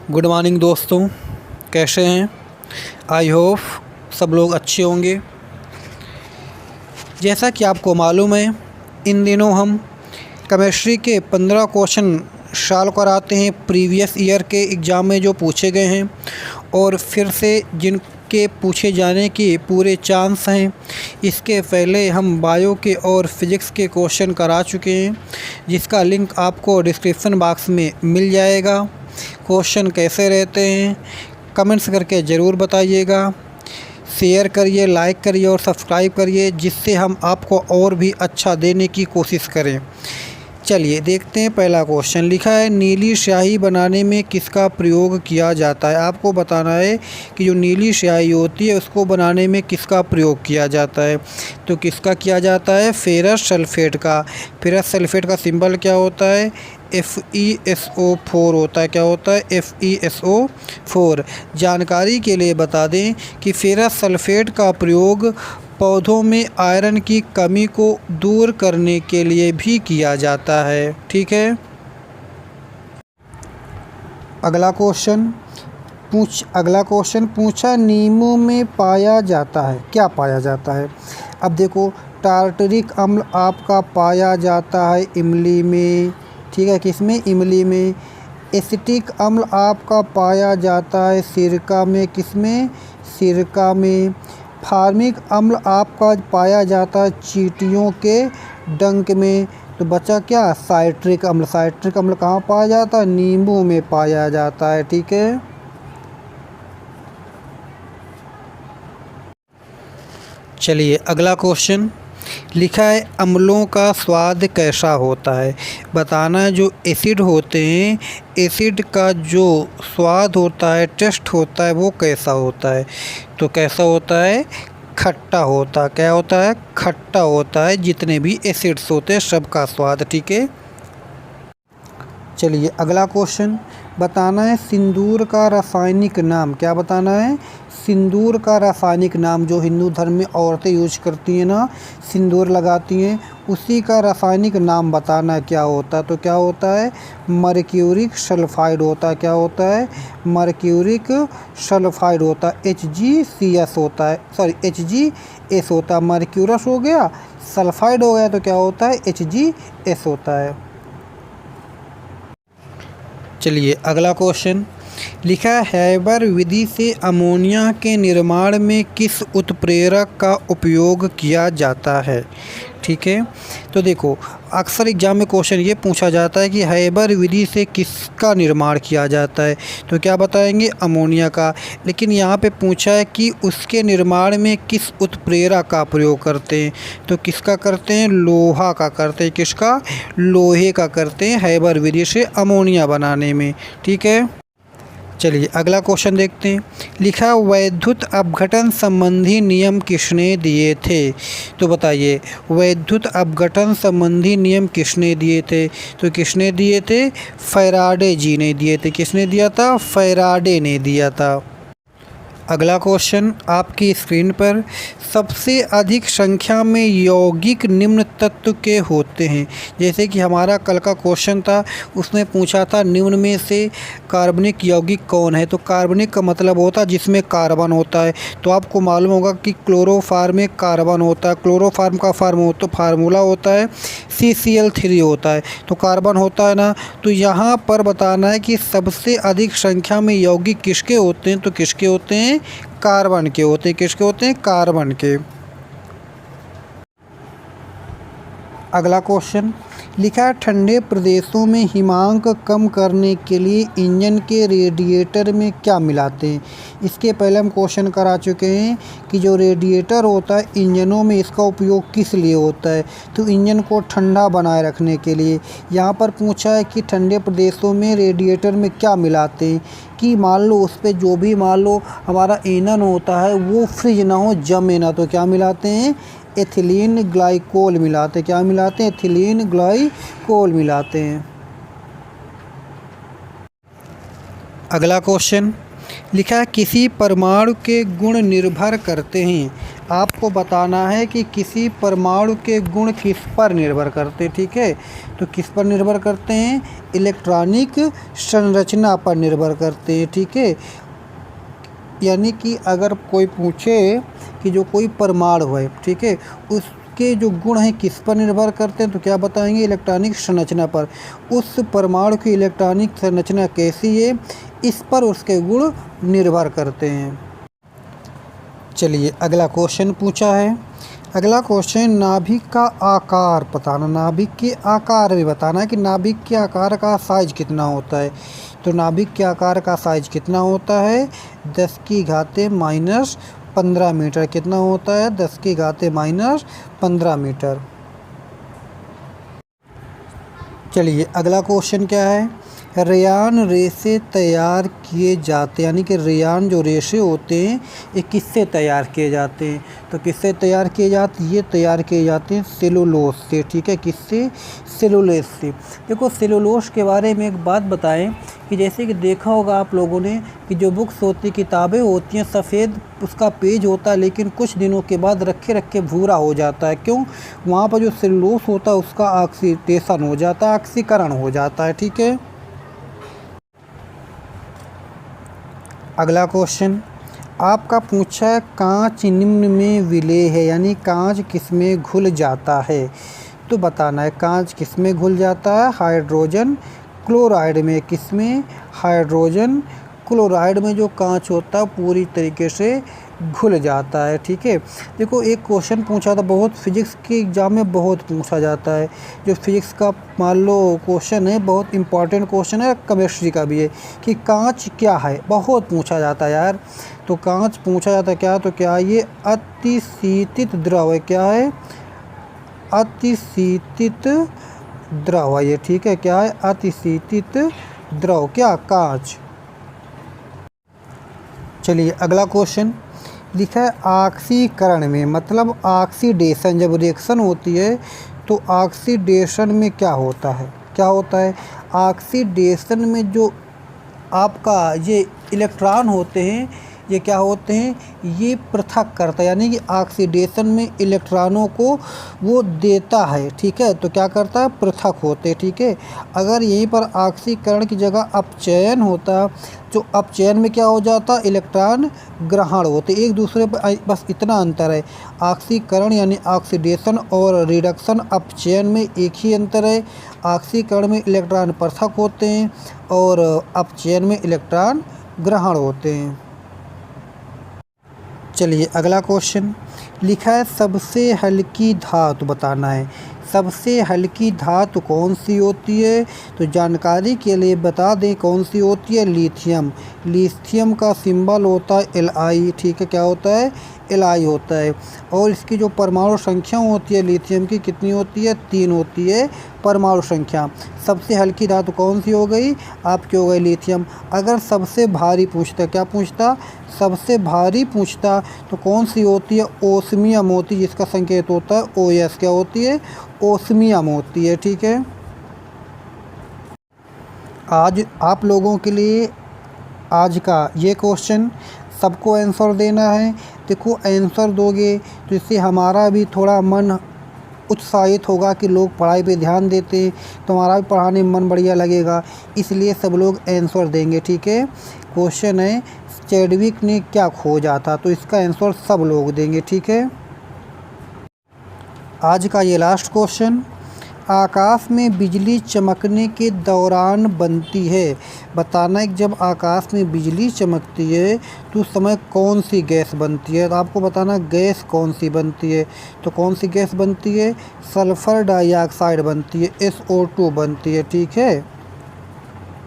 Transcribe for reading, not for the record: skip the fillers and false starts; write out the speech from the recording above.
Good morning दोस्तों, कैसे हैं? आई होप सब लोग अच्छे होंगे। जैसा कि आपको मालूम है, इन दिनों हम केमिस्ट्री के 15 क्वेश्चन सॉल्व कराते हैं प्रीवियस ईयर के एग्ज़ाम में जो पूछे गए हैं, और फिर से जिनके पूछे जाने के पूरे चांस हैं। इसके पहले हम बायो के और फिज़िक्स के क्वेश्चन करा चुके हैं, जिसका लिंक आपको डिस्क्रिप्शन बॉक्स में मिल जाएगा। क्वेश्चन कैसे रहते हैं कमेंट्स करके ज़रूर बताइएगा। शेयर करिए, लाइक करिए और सब्सक्राइब करिए, जिससे हम आपको और भी अच्छा देने की कोशिश करें। चलिए देखते हैं। पहला क्वेश्चन लिखा है, नीली स्याही बनाने में किसका प्रयोग किया जाता है। आपको बताना है कि जो नीली स्याही होती है उसको बनाने में किसका प्रयोग किया जाता है। तो किसका किया जाता है? फेरस सल्फेट का। फेरस सल्फेट का सिंबल क्या होता है? FeSO4 होता है। क्या होता है? FeSO4। जानकारी के लिए बता दें कि फेरस सल्फेट का प्रयोग पौधों में आयरन की कमी को दूर करने के लिए भी किया जाता है। ठीक है। अगला क्वेश्चन पूछा, नींबू में पाया जाता है, क्या पाया जाता है। अब देखो, टार्टरिक अम्ल आपका पाया जाता है इमली में। ठीक है, किसमें? इमली में। एसिटिक अम्ल आपका पाया जाता है सिरका में। किसमें? सिरका में। फार्मिक अम्ल आपका पाया जाता है चींटियों के डंक में। तो बचा क्या? साइट्रिक अम्ल। साइट्रिक अम्ल कहाँ पाया जाता है? नींबू में पाया जाता है। ठीक है। चलिए अगला क्वेश्चन लिखा है, अम्लों का स्वाद कैसा होता है। बताना है जो एसिड होते हैं, एसिड का जो स्वाद होता है, टेस्ट होता है, वो कैसा होता है। तो कैसा होता है? खट्टा होता है। क्या होता है? खट्टा होता है। जितने भी एसिड्स होते हैं सबका स्वाद। ठीक है। चलिए अगला क्वेश्चन बताना है, सिंदूर का रासायनिक नाम। क्या बताना है? सिंदूर का रासायनिक नाम। जो हिंदू धर्म में औरतें यूज करती हैं ना, सिंदूर लगाती हैं, उसी का रासायनिक नाम बताना है क्या होता है। तो क्या होता है? मर्क्यूरिक सल्फाइड होता है। क्या होता है? मर्क्यूरिक सल्फाइड होता है। HgCS होता है, सॉरी HgS होता है। मर्क्यूरस हो गया, सल्फाइड हो गया, तो क्या होता है? HgS होता है। चलिए अगला क्वेश्चन लिखा है, हैबर विधि से अमोनिया के निर्माण में किस उत्प्रेरक का उपयोग किया जाता है। ठीक है। तो देखो, अक्सर एग्जाम में क्वेश्चन ये पूछा जाता है कि हैबर विधि से किसका निर्माण किया जाता है। तो क्या बताएंगे? अमोनिया का। लेकिन यहाँ पे पूछा है कि उसके निर्माण में किस उत्प्रेरक का प्रयोग करते हैं। तो किसका करते हैं? लोहा का करते हैं। किसका? लोहे का करते हैं हैबर विधि से अमोनिया बनाने में। ठीक है। चलिए अगला क्वेश्चन देखते हैं। लिखा, वैद्युत अपघटन संबंधी नियम किसने दिए थे। तो बताइए, वैद्युत अपघटन संबंधी नियम किसने दिए थे। तो किसने दिए थे? फैराडे जी ने दिए थे। किसने दिया था? फैराडे ने दिया था। अगला क्वेश्चन आपकी स्क्रीन पर, सबसे अधिक संख्या में यौगिक निम्न तत्व के होते हैं। जैसे कि हमारा कल का क्वेश्चन था, उसमें पूछा था निम्न में से कार्बनिक यौगिक कौन है। तो कार्बनिक का मतलब होता है जिसमें कार्बन होता है। तो आपको मालूम होगा कि क्लोरोफार्म में कार्बन होता है। क्लोरोफार्म का फार्मूला होता है CCl3 होता है। तो कार्बन होता है ना। तो यहाँ पर बताना है कि सबसे अधिक संख्या में यौगिक किसके होते हैं। तो किसके होते हैं? कार्बन के होते हैं। किसके होते हैं? कार्बन के। अगला क्वेश्चन लिखा है, ठंडे प्रदेशों में हिमांक कम करने के लिए इंजन के रेडिएटर में क्या मिलाते हैं। इसके पहले हम क्वेश्चन करा चुके हैं कि जो रेडिएटर होता है इंजनों में, इसका उपयोग किस लिए होता है। तो इंजन को ठंडा बनाए रखने के लिए। यहाँ पर पूछा है कि ठंडे प्रदेशों में रेडिएटर में क्या मिलाते हैं, कि मान लो उस पर जो भी मान लो हमारा ईंधन होता है वो फ्रिज ना हो, जमे ना। तो क्या मिलाते हैं? एथिलीन ग्लाइकोल मिलाते हैं। क्या मिलाते हैं? एथिलीन ग्लाइकोल मिलाते हैं। अगला क्वेश्चन लिखा है, किसी परमाणु के गुण निर्भर करते हैं। आपको बताना है कि किसी परमाणु के गुण किस पर निर्भर करते हैं। ठीक है, तो किस पर निर्भर करते हैं? इलेक्ट्रॉनिक संरचना पर निर्भर करते हैं। ठीक है, यानी कि अगर कोई पूछे कि जो कोई परमाणु है, ठीक है, उसके जो गुण हैं किस पर निर्भर करते हैं, तो क्या बताएंगे? इलेक्ट्रॉनिक संरचना पर। उस परमाणु की इलेक्ट्रॉनिक संरचना कैसी है, इस पर उसके गुण निर्भर करते हैं। चलिए अगला क्वेश्चन पूछा है। अगला क्वेश्चन, नाभिक का आकार बताना। नाभिक के आकार भी बताना है कि नाभिक के आकार का साइज कितना होता है। तो नाभिक के आकार का साइज कितना होता है? 10⁻⁻15 मीटर। कितना होता है? 10⁻⁻15 मीटर। चलिए अगला क्वेश्चन क्या है? रेयान रेशे तैयार किए जाते, यानी कि रेयान जो रेशे होते हैं ये किससे तैयार किए जाते हैं? तो किससे तैयार किए जाते? ये तैयार किए जाते हैं सेलुलोज से। ठीक है, किससे? सेलुलोज से। देखो सेलुलोज के बारे में एक बात बताएं कि जैसे कि देखा होगा आप लोगों ने कि जो बुक्स होती, किताबें होती हैं, सफ़ेद उसका पेज होता है, लेकिन कुछ दिनों के बाद रखे रखे भूरा हो जाता है। क्यों? वहाँ पर जो सेलुलोज होता है उसका ऑक्सीडेशन हो जाता है, ऑक्सीकरण हो जाता है। ठीक है, अगला क्वेश्चन आपका पूछा है, कांच निम्न में विलेय है, यानी कांच किस में घुल जाता है? तो बताना है कांच किस में घुल जाता है? हाइड्रोजन क्लोराइड में। किस में? हाइड्रोजन क्लोराइड में जो कांच होता है पूरी तरीके से घुल जाता है। ठीक है, देखो एक क्वेश्चन पूछा था, बहुत फिजिक्स के एग्ज़ाम में बहुत पूछा जाता है। जो फिजिक्स का मान लो क्वेश्चन है, बहुत इंपॉर्टेंट क्वेश्चन है, केमिस्ट्री का भी है, कि कांच क्या है, बहुत पूछा जाता है यार। तो कांच पूछा जाता है क्या? तो क्या ये अतिशीतित द्रव है? क्या है? अतिशीतित द्रव है ये। ठीक है, क्या है? अतिशीतित द्रव। क्या? कांच। चलिए अगला क्वेश्चन लिखा है, ऑक्सीकरण में, मतलब ऑक्सीडेशन, जब रिएक्शन होती है तो ऑक्सीडेशन में क्या होता है? क्या होता है? ऑक्सीडेशन में जो आपका ये इलेक्ट्रॉन होते हैं, ये क्या होते हैं? ये पृथक करता है, यानी कि ऑक्सीडेशन में इलेक्ट्रॉनों को वो देता है। ठीक है, तो क्या करता है? पृथक होते हैं। ठीक है, अगर यहीं पर ऑक्सीकरण की जगह अपचयन होता, जो अपचयन में क्या हो जाता? इलेक्ट्रॉन ग्रहण होते, एक दूसरे पर बस इतना अंतर है। ऑक्सीकरण यानी ऑक्सीडेशन और रिडक्शन, अपचयन में एक ही अंतर है। ऑक्सीकरण में इलेक्ट्रॉन पृथक होते हैं और अपचयन में इलेक्ट्रॉन ग्रहण होते हैं। चलिए अगला क्वेश्चन लिखा है, सबसे हल्की धातु बताना है। सबसे हल्की धातु कौन सी होती है? तो जानकारी के लिए बता दें कौन सी होती है? लिथियम। लिथियम का सिंबल होता है Li। ठीक है, क्या होता है? Li होता है। और इसकी जो परमाणु संख्या होती है लिथियम की, कितनी होती है? 3 होती है परमाणु संख्या। सबसे हल्की धातु कौन सी हो गई? आपकी हो गई लिथियम। अगर सबसे भारी पूछता, क्या पूछता? सबसे भारी पूछता तो कौन सी होती है? ओस्मियम होती है, जिसका संकेत होता है OS। क्या होती है? ओस्मियम होती है। ठीक है, आज आप लोगों के लिए आज का ये क्वेश्चन सबको आंसर देना है। देखो आंसर दोगे तो इससे हमारा भी थोड़ा मन उत्साहित होगा कि लोग पढ़ाई पे ध्यान देते हैं, तो हमारा भी पढ़ाने में मन बढ़िया लगेगा, इसलिए सब लोग आंसर देंगे। ठीक है, क्वेश्चन है चैडविक ने क्या खोजा था? तो इसका आंसर सब लोग देंगे। ठीक है, आज का ये लास्ट क्वेश्चन, आकाश में बिजली चमकने के दौरान बनती है। बताना है कि जब आकाश में बिजली चमकती है तो उस समय कौन सी गैस बनती है? तो आपको बताना गैस कौन सी बनती है। तो कौन सी गैस बनती है? सल्फ़र डाइऑक्साइड बनती है, SO2 बनती है। ठीक है।